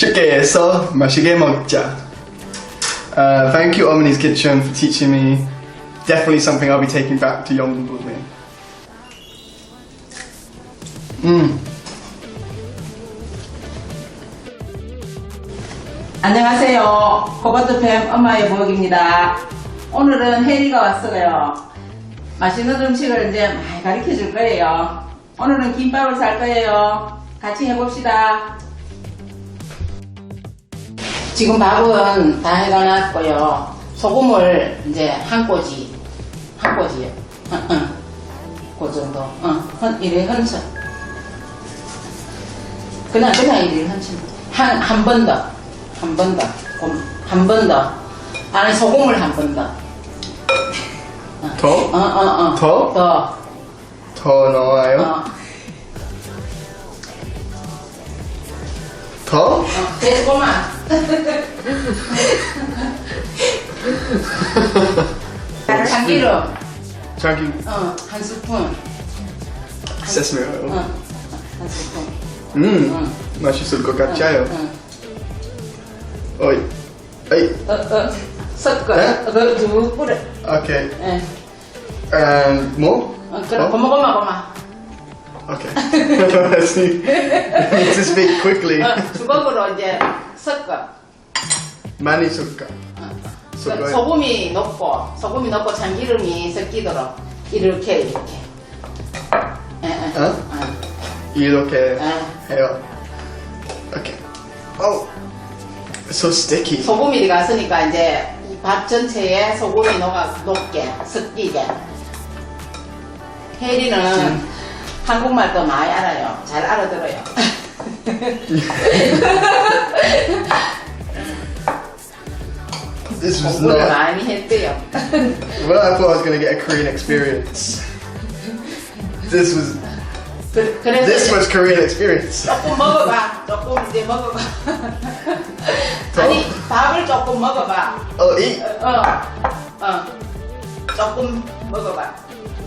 쉽게 해서 맛있게 먹자. Thank you, 어머니's Kitchen, for teaching me. Definitely something I'll be taking back to Young with me. 안녕하세요. 코버트팸 엄마의 부엌입니다. 오늘은 혜리가 왔어요. 맛있는 음식을 이제 많이 가르쳐 줄 거예요. 오늘은 김밥을 살 거예요. 같이 해봅시다. 지금 밥은 다 해놔놨고요. 소금을 이제 한 꼬지요. 그 정도. 이래 흔쳐. 그냥 이래 흔쳐. 한 번 더. 한 번 더. 안에 소금을 한 번 더. 더? 더. 더 넣어요? 더? 조금만. 참기름. 한 스푼. Sesame oil. 한 스푼. 맛있을 것 같아요. 어이. 섞어. 쭉 뿌려. Okay. More? 그럼 고마고마. Okay. Need to speak quickly. 주걱으로 이제 섞어. 많이 섞어. 소금이 녹고 참기름이 섞이도록 이렇게. 이렇게 해요. Okay. Oh, it's so sticky. 소금이 들어갔으니까 이제 이 밥 전체에 소금이 녹게 섞이게. 혜리는 한국말도 많이 알아요. 잘 알아들어요. This was 공부를 not. 많이 했대요. Well, I thought I was going to get a Korean experience. This was. 그래서 This was Korean experience. 조금 먹어봐. 아니 밥을 조금 먹어봐. Oh, eat. 조금 먹어봐.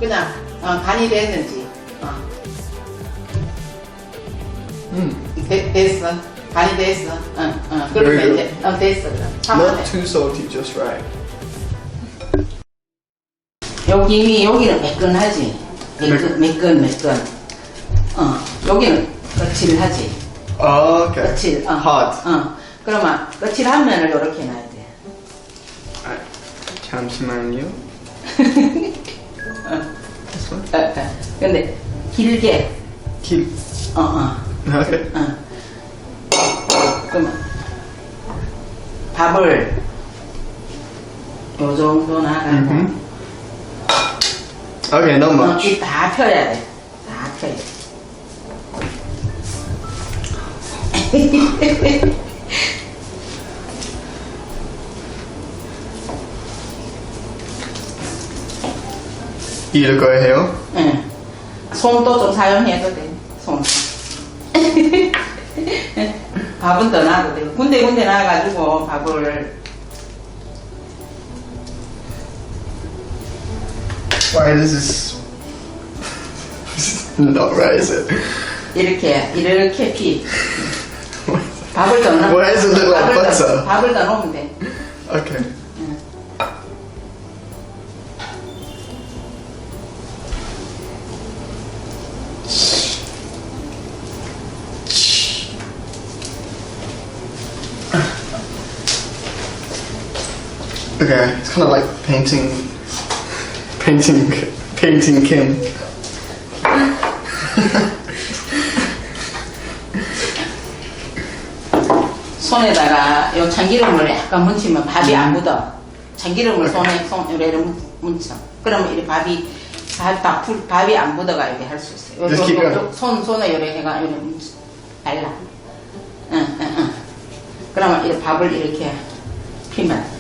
그냥 간이 됐는지. 됐어. 간이 됐어. 그러면 이제 됐어. Not too salty, just right. 여기는 매끈하지. 매끈. 여기는 거칠하지. Oh, okay. 거칠. Hard. 그러면 거칠한 면을 이렇게 놔야 돼. 잠시만요. 근데 길게. 길. Okay. 그러면 밥을 요 정도 나가고. Okay, not much. 이 다 펴야 돼. 다 펴야 돼. 이럴 거예요? 응. 손도 좀 사용해도 돼. 손. 밥은 더 놔도 돼. 군데 놔가지고 밥을. Why this is not right, is it? 이렇게 피. 밥을 더 넣어. Why does it look like butter? 밥을 더 넣으면 돼. Okay. Okay, it's kind of like painting Kim. 손에다가 요 참기름을 약간 묻히면 밥이 안 묻어. 참기름을 손에 묻혀. 그러면 이 밥이 안 묻어가 이렇게 할 수 있어요. 손에 요래 해가 요래 묻혀. 발라. 응. 그러면 이 밥을 이렇게 피면.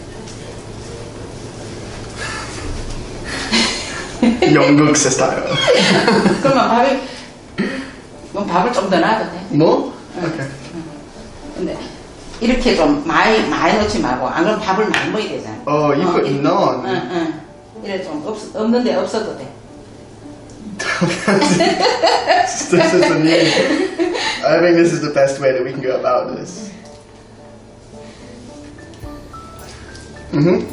영국 스타일. 그러면 밥을 좀 더 놔도 돼. 뭐? Okay. 근데 이렇게 좀 많이 넣지 말고 안 그러면 밥을 많이 먹어야 되잖아. Oh, you put none. 응. 이래 좀 없는데 없어도 돼. This is the new. I think this is the best way that we can go about this. 응.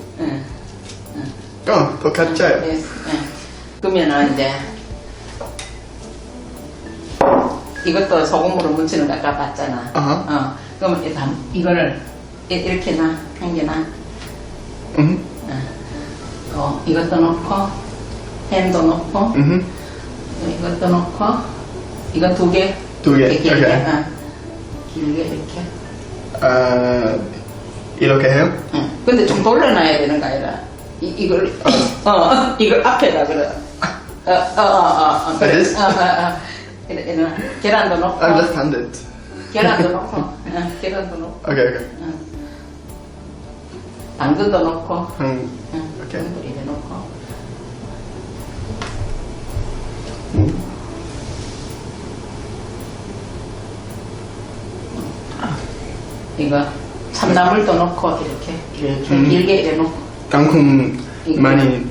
더 가짜요. 응. 그러면은 이제 이것도 소금으로 무치는 거 아까 봤잖아. 그러면 이거를 이렇게 놔, 한 개 놔. 이것도 넣고, 햄도 넣고, 이것도 넣고, 이거 두 개. 길게, 오케이. 길게 이렇게. 이렇게 해요? 응. 근데 좀 돌려놔야 되는 거 아니라, 이걸, 이걸 앞에다, 그래. That is? 계란도 넣고. I'm left-handed. 계란도 넣고. 계란도 넣고. Okay. 당근도 넣고. Okay. 이렇게 넣고. 이거 참나물도 넣고 이렇게 길게 이렇게 넣고. 땅콩 많이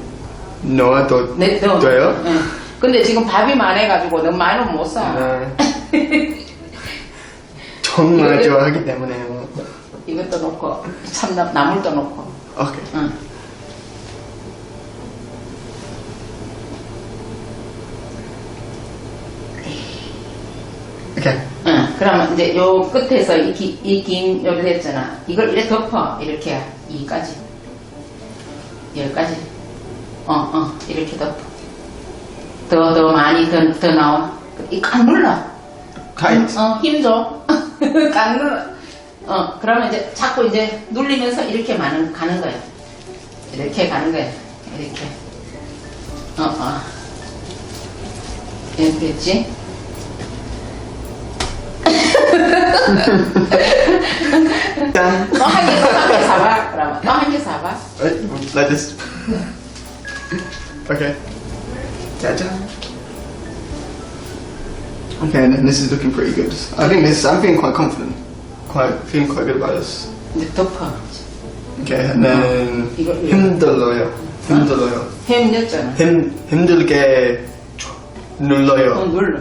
넣어도 돼요? 네. 근데 지금 밥이 많아가지고 너무 많이 넣으면 못 사. 정말 좋아하기 때문에 이것도 넣고 나물도 넣고. 오케이. 오케이. 그러면 이제 요 끝에서 이 긴 요리 됐잖아. 이걸 이렇게 덮어. 이렇게 여기까지 이렇게 덮어. 더 많이 더 나와. 이 꽉 눌러. 힘 줘. 꽉 눌러. 그러면 이제 자꾸 이제 눌리면서 이렇게 가는 거야. 이렇게 가는 거야. 이렇게. 이렇게 됐지? 짠. 너 한 개 사봐. 그러면 너 한 개 사봐. Like this. Okay. 짜잔. Okay, and this is looking pretty good. I'm feeling quite confident. Feeling quite good about this. 이제 덮어. Okay, and then 힘들어요. 햄 넣었잖아. 힘들게 눌러요. 눌러.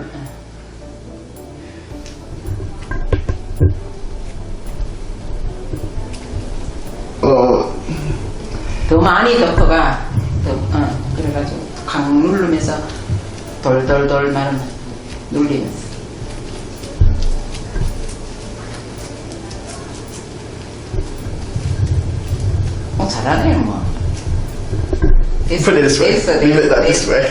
더 많이 덮어가. 그래가지고 강 누르면서 돌돌돌 말은 눌리면서. 잘하네 뭐. Put it this way. Leave it that this way.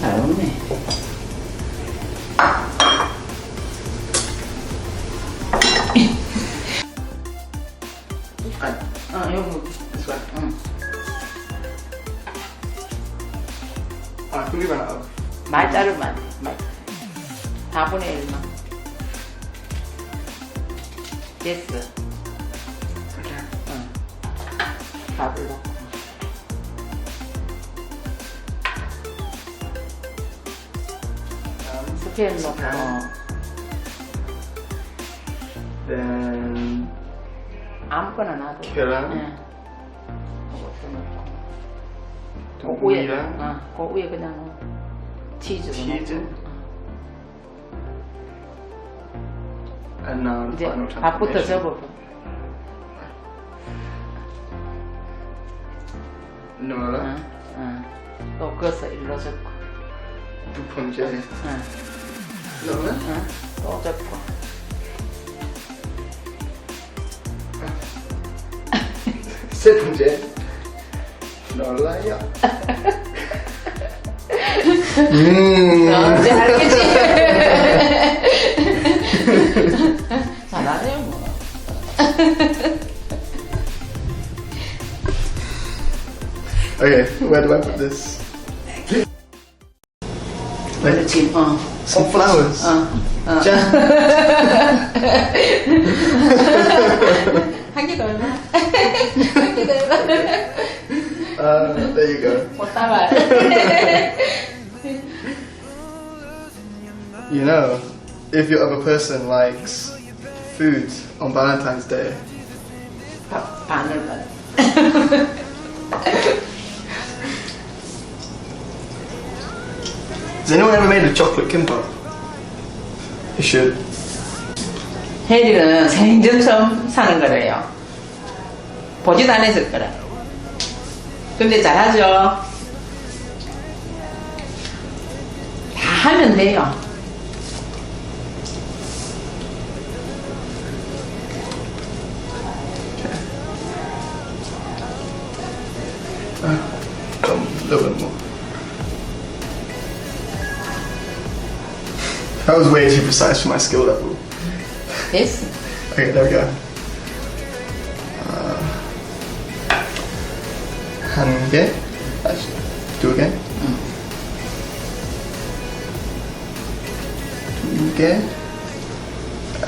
잘 없네. 여기 숟갈. 고기만 나와. 말 자르면 안 돼. 말. 4분의 1만. 됐어. 밥을 넣고. 스팸 넣고. Then 아무거나 놔도. 계란. 그것도 넣고. 고기랑 그 위에 그냥 치즈. And now 이제 final 밥부터 transformation. 접어봐. 넣어라. 또 그어서 일로 접고. 두 번째. 넣어라. 또 접고. 세 번째. 넣어라요. 이제 알겠지? 잘하네요 뭐. Okay, where do I put this? 그렇지. Some flowers. 짠. 한 개 더 얼마? 한 개 더 얼마? There you go. 꽃다발. You know, if your other person likes food on Valentine's Day? 반을 받아. Has anyone ever made a chocolate kimbap? You should. 혜리는 생전 처음 사는 거래요. 보지도 안 했을 거라. 근데 잘하죠? 다 하면 돼요. A little bit more. That was way too precise for my skill level. 됐어. Okay, there we go. 한 개. 두 개. 두 개.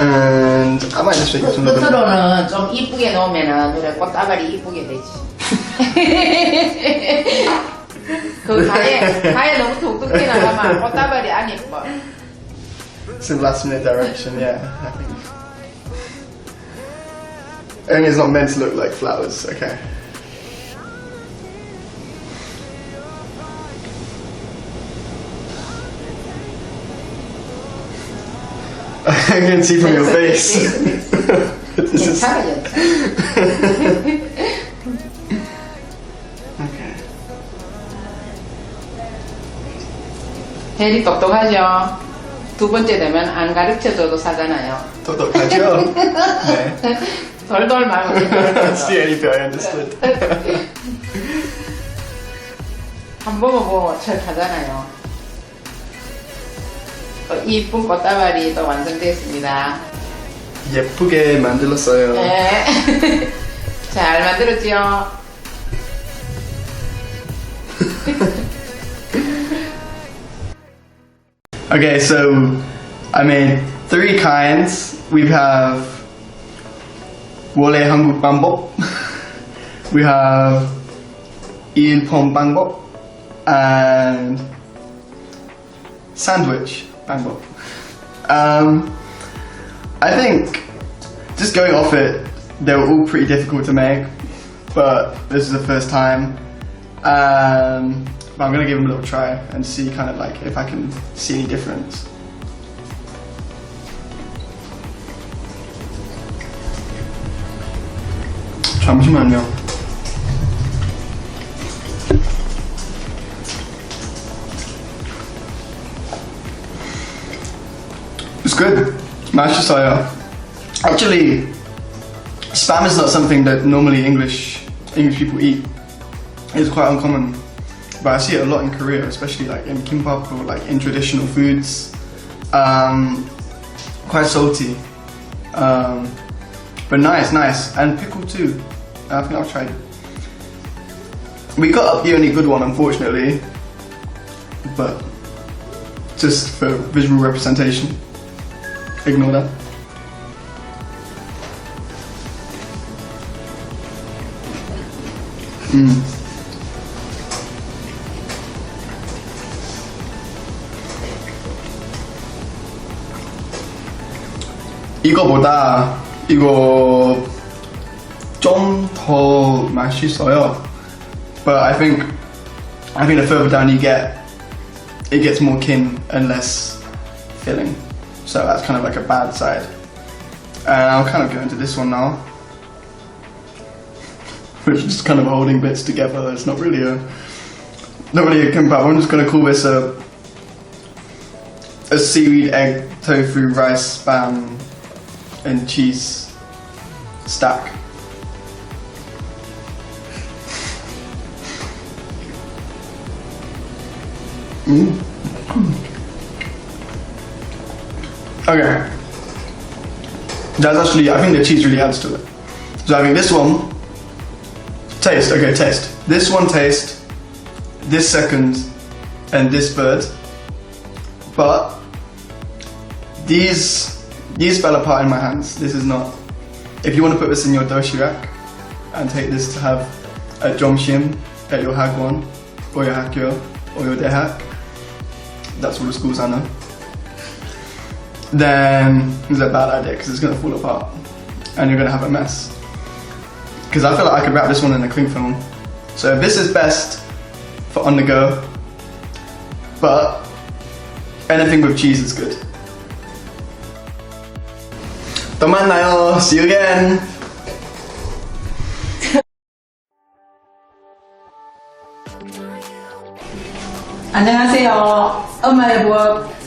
And I might just make this a little bit. 끝으로는 좀 이쁘게 놓으면은 그래 꽃다발이 이쁘게 되지. 그 가에 너무 독특히 나가면 꽃다발이 안 예뻐. It's in last minute direction, yeah. I think. Only it's not meant to look like flowers, okay. I can see from your face. This is... Okay. 혜리 똑똑하죠? 두 번째 되면 안 가르쳐줘도 사잖아요. 똑똑하죠? 네. 돌돌 말고 That's the only bit I understood. 한 번 보고 철하잖아요. 이쁜 꽃다발이 또 완성됐습니다. 예쁘게 만들었어요. 네. 잘 만들었지요? Okay, so I made 3 kinds. We have 원래 한국 방법, we have 일본 방법, and sandwich 방법. I think, just going off it, they were all pretty difficult to make, but this is the first time. But I'm going to give them a little try and see kind of like if I can see any difference. 잠시만요. It's good. 맛있어요. Actually, spam is not something that normally English people eat. It's quite uncommon. But I see it a lot in Korea, especially like in kimbap or like in traditional foods. Quite salty. But nice. And pickle too. I think I'll try it. We got the only good one, unfortunately. But just for visual representation. Ignore that. 이거보다 이거 좀 더 맛있어요. But I think the further down you get, it gets more kin and less filling. So that's kind of like a bad side. And I'll kind of go into this one now, which is just kind of holding bits together. It's not really a kimbap. I'm just going to call this a seaweed, egg, tofu, rice, spam, and cheese stack. Okay. That's actually, I think the cheese really adds to it. So I think this one, taste. This one taste, this second, and this third. But these fell apart in my hands. This is not. If you want to put this in your doshirak and take this to have a jomshim at your hagwon, or your hakyo, or your dehak, that's what the schools I know. then it's a bad idea because it's going to fall apart and you're going to have a mess. Because I feel like I could wrap this one in a cling film. So this is best for on the go, but anything with cheese is good. 또 만나요. See you again. 안녕하세요. 엄마의 부엌.